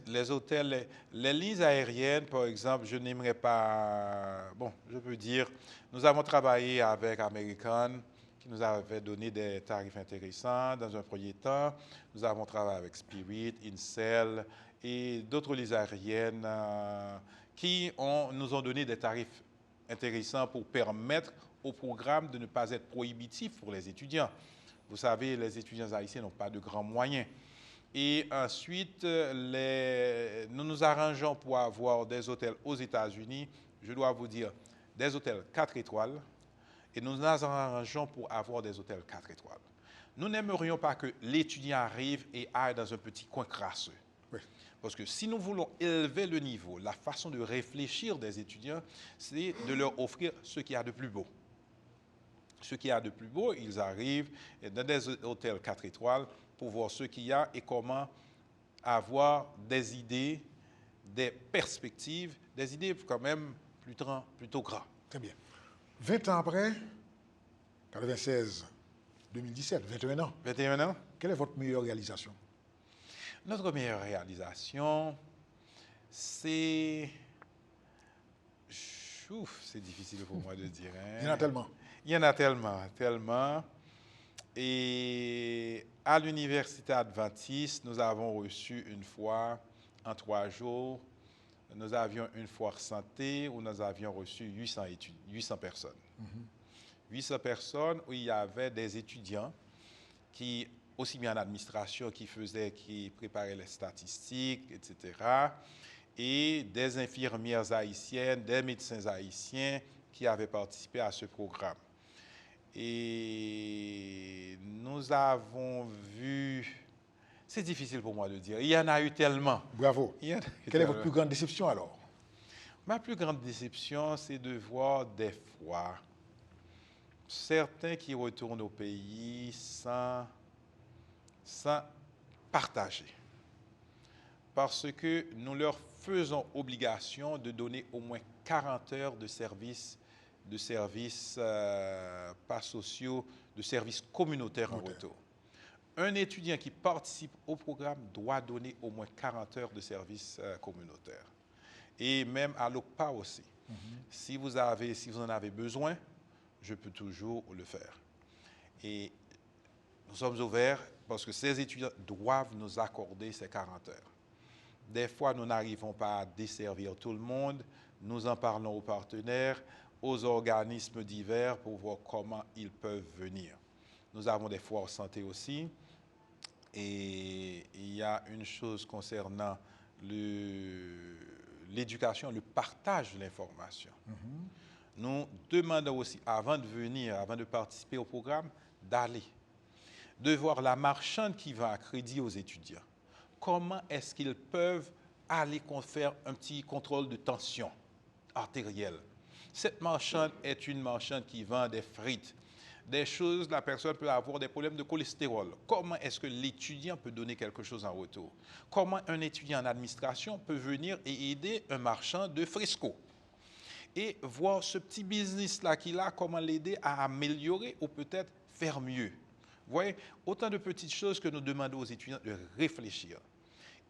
les hôtels, les lignes aériennes, par exemple, je n'aimerais pas, bon, je peux dire, nous avons travaillé avec American, qui nous avait donné des tarifs intéressants dans un premier temps. Nous avons travaillé avec Spirit, Incel et d'autres lignes aériennes qui nous ont donné des tarifs intéressants pour permettre au programme de ne pas être prohibitif pour les étudiants. Vous savez, les étudiants haïtiens n'ont pas de grands moyens. Et ensuite, nous nous arrangeons pour avoir des hôtels aux États-Unis, je dois vous dire, des hôtels 4 étoiles, et nous nous arrangeons pour avoir des hôtels 4 étoiles. Nous n'aimerions pas que l'étudiant arrive et aille dans un petit coin crasseux. Oui. Parce que si nous voulons élever le niveau, la façon de réfléchir des étudiants, c'est de leur offrir ce qu'il y a de plus beau. Ce qu'il y a de plus beau, ils arrivent dans des hôtels 4 étoiles pour voir ce qu'il y a et comment avoir des idées, des perspectives, des idées quand même plutôt grandes. Très bien. 20 ans après, 96, 2017, 21 ans. 21 ans. Quelle est votre meilleure réalisation? Notre meilleure réalisation, c'est... c'est difficile pour moi de dire. Hein? Il y en a tellement. Il y en a tellement. Et à l'université adventiste, nous avons reçu une fois, en 3 jours, nous avions une foire santé où nous avions reçu 800 personnes. 800 personnes où il y avait des étudiants qui, aussi bien en administration, qui préparaient les statistiques, etc., et des infirmières haïtiennes, des médecins haïtiens qui avaient participé à ce programme. Et nous avons vu... C'est difficile pour moi de dire. Il y en a eu tellement. Bravo. Quelle est votre plus grande déception alors? Ma plus grande déception, c'est de voir des fois certains qui retournent au pays sans partager. Parce que nous leur faisons obligation de donner au moins 40 heures de services pas sociaux, de services communautaires en retour. Un étudiant qui participe au programme doit donner au moins 40 heures de services communautaires. Et même à l'OCPA aussi. Si vous en avez besoin, je peux toujours le faire. Et nous sommes ouverts parce que ces étudiants doivent nous accorder ces 40 heures. Des fois, nous n'arrivons pas à desservir tout le monde. Nous en parlons aux partenaires, aux organismes divers pour voir comment ils peuvent venir. Nous avons des foires santé aussi. Et il y a une chose concernant l'éducation, le partage de l'information. Nous demandons aussi, avant de venir, avant de participer au programme, de voir la marchande qui va à crédit aux étudiants. Comment est-ce qu'ils peuvent aller faire un petit contrôle de tension artérielle? Cette marchande est une marchande qui vend des frites, des choses, la personne peut avoir des problèmes de cholestérol. Comment est-ce que l'étudiant peut donner quelque chose en retour? Comment un étudiant en administration peut venir et aider un marchand de fresco? Et voir ce petit business-là qu'il a, comment l'aider à améliorer ou peut-être faire mieux. Vous voyez, autant de petites choses que nous demandons aux étudiants de réfléchir.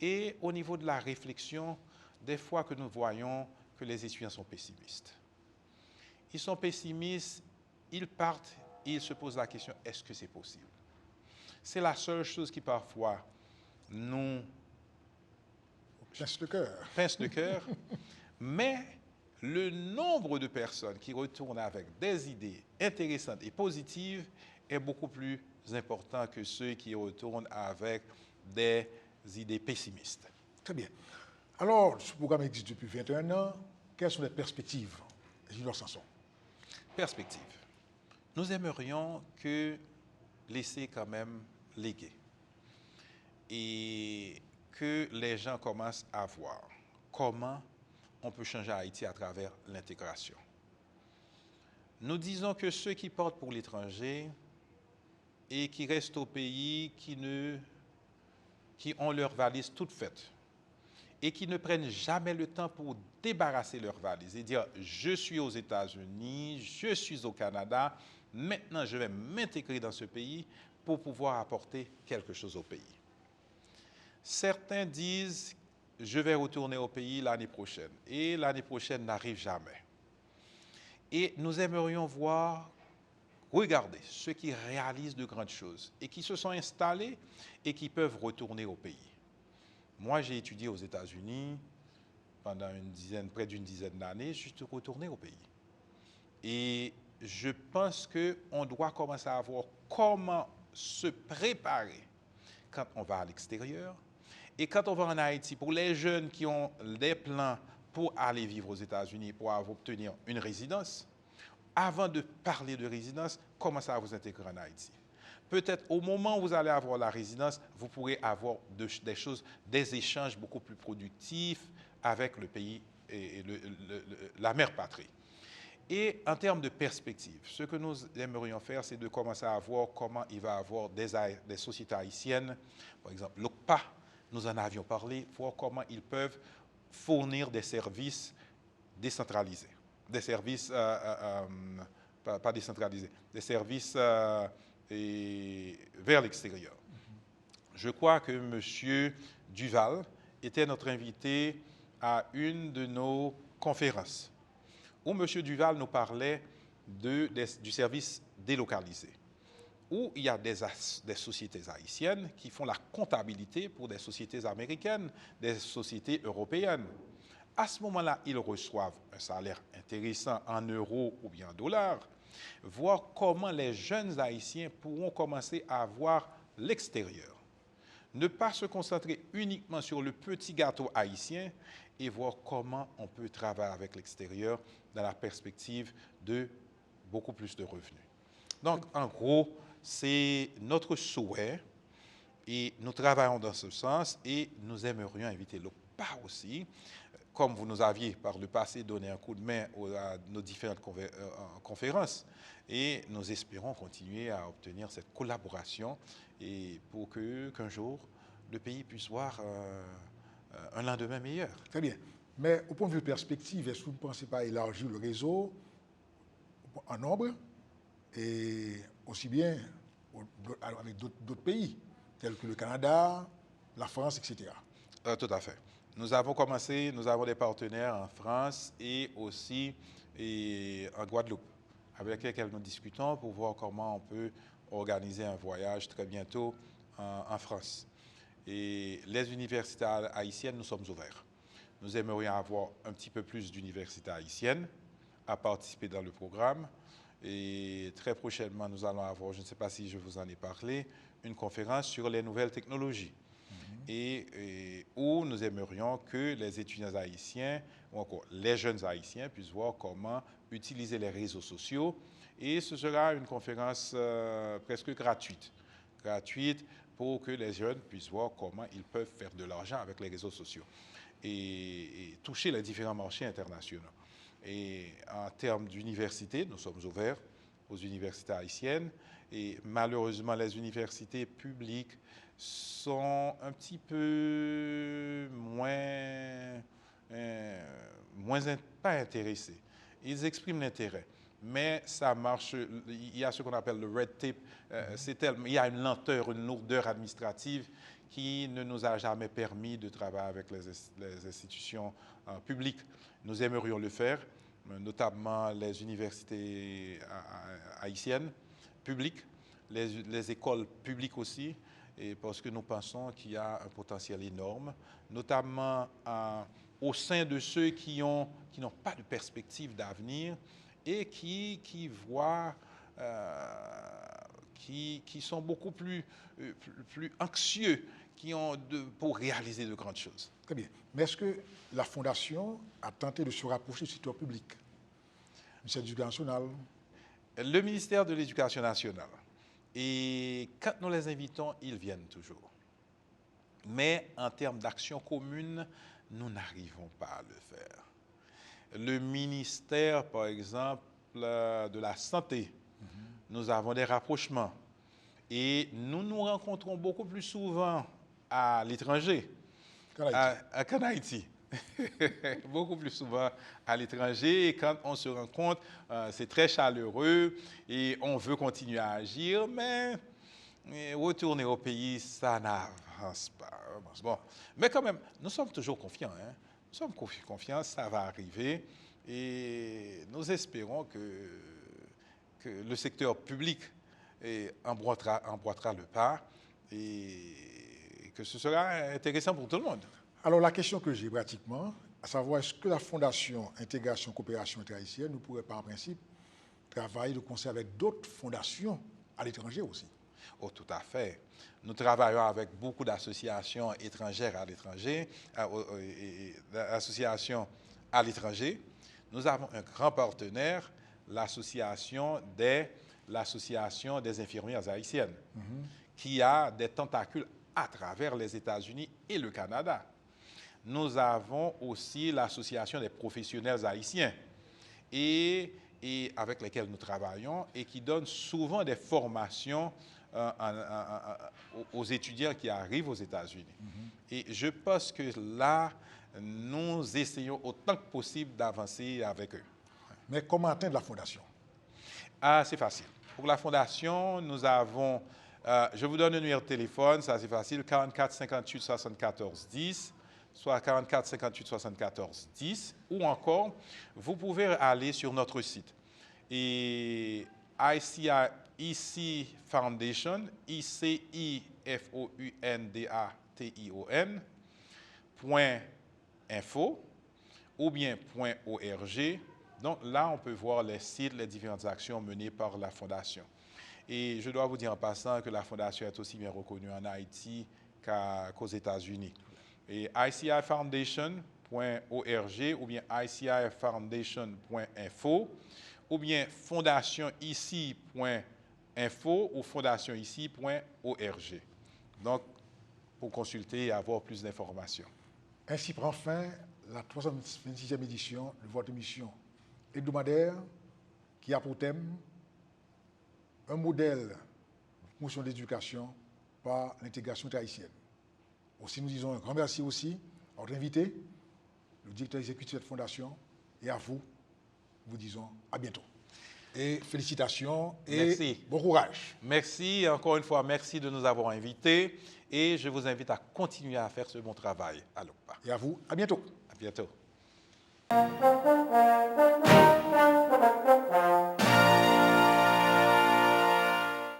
Et au niveau de la réflexion, des fois que nous voyons que les étudiants sont pessimistes. ils sont pessimistes, ils partent et ils se posent la question, est-ce que c'est possible? C'est la seule chose qui parfois nous Pince le cœur. pince le cœur, mais le nombre de personnes qui retournent avec des idées intéressantes et positives est beaucoup plus important que ceux qui retournent avec des idées pessimistes. Très bien. Alors, ce programme existe depuis 21 ans. Quelles sont les perspectives, Junior Sanson? Perspective. Nous aimerions que laisser quand même léguer et que les gens commencent à voir comment on peut changer Haïti à travers l'intégration. Nous disons que ceux qui portent pour l'étranger et qui restent au pays, qui ont leur valise toute faite et qui ne prennent jamais le temps pour débarrasser leur valise et dire « je suis aux États-Unis, je suis au Canada, maintenant je vais m'intégrer dans ce pays pour pouvoir apporter quelque chose au pays ». Certains disent « je vais retourner au pays l'année prochaine » et l'année prochaine n'arrive jamais. Et nous aimerions voir, regarder ceux qui réalisent de grandes choses et qui se sont installés et qui peuvent retourner au pays. Moi, j'ai étudié aux États-Unis pendant près d'une dizaine d'années, je suis retourné au pays. Et je pense qu'on doit commencer à voir comment se préparer quand on va à l'extérieur. Et quand on va en Haïti, pour les jeunes qui ont des plans pour aller vivre aux États-Unis, pour obtenir une résidence, avant de parler de résidence, commencez à vous intégrer en Haïti. Peut-être au moment où vous allez avoir la résidence, vous pourrez avoir des choses, des échanges beaucoup plus productifs avec le pays et la mère patrie. Et en termes de perspective, ce que nous aimerions faire, c'est de commencer à voir comment il va y avoir des sociétés haïtiennes, par exemple l'OCPA, nous en avions parlé, voir comment ils peuvent fournir des services décentralisés, des services, pas décentralisés, des services vers l'extérieur. Je crois que M. Duval était notre invité à une de nos conférences, où M. Duval nous parlait du service délocalisé, où il y a des sociétés haïtiennes qui font la comptabilité pour des sociétés américaines, des sociétés européennes. À ce moment-là, ils reçoivent un salaire intéressant en euros ou bien en dollars. Voir comment les jeunes Haïtiens pourront commencer à voir l'extérieur. Ne pas se concentrer uniquement sur le petit gâteau haïtien et voir comment on peut travailler avec l'extérieur dans la perspective de beaucoup plus de revenus. Donc, en gros, c'est notre souhait et nous travaillons dans ce sens et nous aimerions inviter l'OCPA aussi, comme vous nous aviez par le passé donné un coup de main à nos différentes conférences. Et nous espérons continuer à obtenir cette collaboration et pour qu'un jour, le pays puisse voir un lendemain meilleur. Très bien. Mais au point de vue perspective, est-ce que vous ne pensez pas élargir le réseau en nombre et aussi bien avec d'autres pays, tels que le Canada, la France, etc. Tout à fait. Nous avons commencé, nous avons des partenaires en France et aussi en Guadeloupe, avec lesquels nous discutons pour voir comment on peut organiser un voyage très bientôt en France. Et les universités haïtiennes, nous sommes ouverts. Nous aimerions avoir un petit peu plus d'universités haïtiennes à participer dans le programme. Et très prochainement, nous allons avoir, je ne sais pas si je vous en ai parlé, une conférence sur les nouvelles technologies. Et où nous aimerions que les étudiants haïtiens, ou encore les jeunes haïtiens, puissent voir comment utiliser les réseaux sociaux. Et ce sera une conférence presque gratuite pour que les jeunes puissent voir comment ils peuvent faire de l'argent avec les réseaux sociaux et toucher les différents marchés internationaux. Et en termes d'université, nous sommes ouverts aux universités haïtiennes et malheureusement les universités publiques sont un petit peu pas intéressés. Ils expriment l'intérêt, mais ça marche. Il y a ce qu'on appelle le red tape. Il y a une lenteur, une lourdeur administrative qui ne nous a jamais permis de travailler avec les institutions publiques. Nous aimerions le faire, notamment les universités haïtiennes publiques, les écoles publiques aussi, et parce que nous pensons qu'il y a un potentiel énorme, notamment au sein de ceux qui n'ont pas de perspective d'avenir et qui voient, qui sont beaucoup plus anxieux pour réaliser de grandes choses. Très bien. Mais est-ce que la Fondation a tenté de se rapprocher du secteur public, du ministère de l'Éducation nationale? Le ministère de l'Éducation nationale. Et quand nous les invitons, ils viennent toujours. Mais en termes d'action commune, nous n'arrivons pas à le faire. Le ministère, par exemple, de la Santé, nous avons des rapprochements. Et nous nous rencontrons beaucoup plus souvent à l'étranger qu'en Haïti. Beaucoup plus souvent à l'étranger. Et quand on se rencontre, c'est très chaleureux et on veut continuer à agir, mais retourner au pays, ça n'avance pas. Bon. Mais quand même, nous sommes toujours confiants. Hein? Nous sommes confiants, ça va arriver. Et nous espérons que le secteur public emboîtera le pas et que ce sera intéressant pour tout le monde. Alors la question que j'ai pratiquement, à savoir est-ce que la Fondation Intégration Coopération Interhaïtienne ne pourrait pas en principe travailler de concert avec d'autres fondations à l'étranger aussi? Oh, tout à fait. Nous travaillons avec beaucoup d'associations étrangères à l'étranger, associations à l'étranger. Nous avons un grand partenaire, l'Association des infirmières haïtiennes, qui a des tentacules à travers les États-Unis et le Canada. Nous avons aussi l'Association des professionnels haïtiens et avec lesquels nous travaillons et qui donnent souvent des formations aux étudiants qui arrivent aux États-Unis. Et je pense que là, nous essayons autant que possible d'avancer avec eux. Mais comment atteindre la Fondation? C'est facile. Pour la Fondation, nous avons, je vous donne un numéro de téléphone, ça c'est facile, 44 58 74 10, soit 44 58 74 10, ou encore, vous pouvez aller sur notre site. Et ICI Foundation, ICIFOUNDATION.info ou bien .org. Donc là, on peut voir les sites, les différentes actions menées par la Fondation. Et je dois vous dire en passant que la Fondation est aussi bien reconnue en Haïti qu'aux États-Unis. Et ICIFoundation.org ou bien ICIFoundation.info ou bien fondationici.info ou fondationici.org. Donc, pour consulter et avoir plus d'informations. Ainsi prend fin la 326e édition de votre émission hebdomadaire qui a pour thème un modèle de promotion de l'éducation par l'intégration haïtienne. Aussi, nous disons un grand merci aussi à notre invité, le directeur exécutif de cette fondation, et à vous, nous disons à bientôt. Et félicitations et merci. Bon courage. Merci, encore une fois, merci de nous avoir invités et je vous invite à continuer à faire ce bon travail à l'OPA. Et à vous, à bientôt. À bientôt.